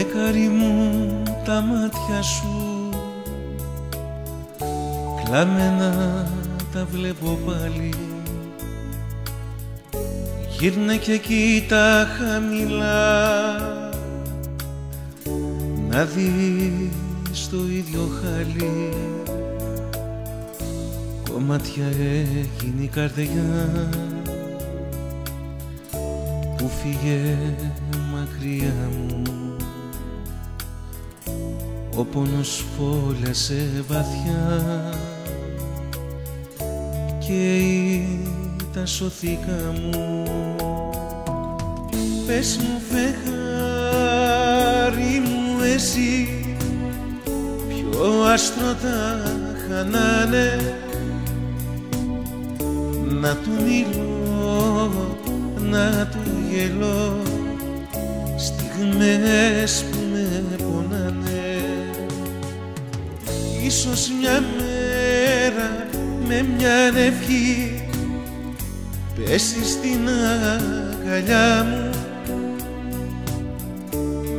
Φεγγάρι μου τα μάτια σου κλαμμένα τα βλέπω πάλι. Γύρνα και κοίτα χαμηλά να δεις το ίδιο χάλι. Κομμάτια έγινε η καρδιά που φύγε μακριά μου. Ο πόνος φόλιασε βαθιά και ήταν σωθήκα μου. Πες μου φεγγάρι μου εσύ, ποιο άστρο τα χανάνε, να του μιλώ, να του γελώ, στιγμές που με πονάνε. Ίσως μια μέρα με μια ευχή πέσει στην αγκαλιά μου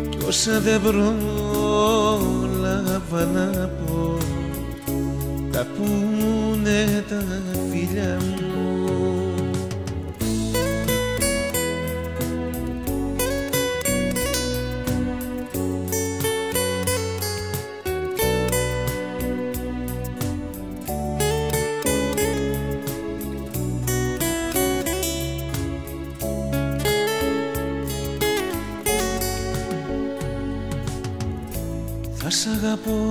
κι όσα δεν πρόλαβα να πω τα πούνε τα φιλιά μου. Θα σ' αγαπώ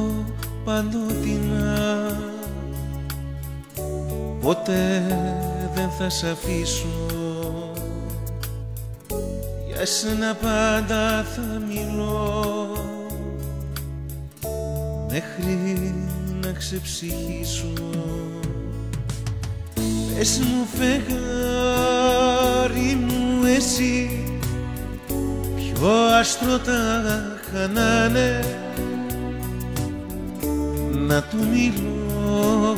παντοτινά, ποτέ δεν θα σ' αφήσω. Για σένα πάντα θα μιλώ μέχρι να ξεψυχήσω. Πες μου φεγγάρι μου εσύ, ποιο άστρο τα χανάνε, να του μιλώ,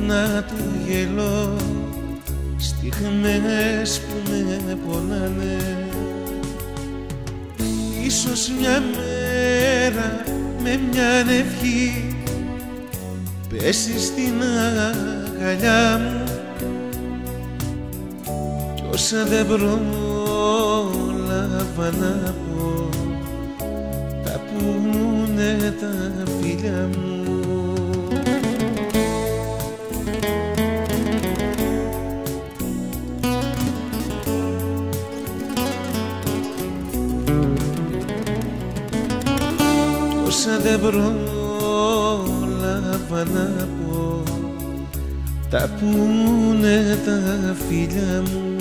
να του γελώ, στιγμές που με πονάνε. Ίσως μια μέρα με μια ευχή πέσει στην αγκαλιά μου κι όσα δεν πρόλαβα να πω τα πούνε τα φιλιά μου. Όσα δεν πρόλαβα να πω τα πούνε τα φιλιά μου.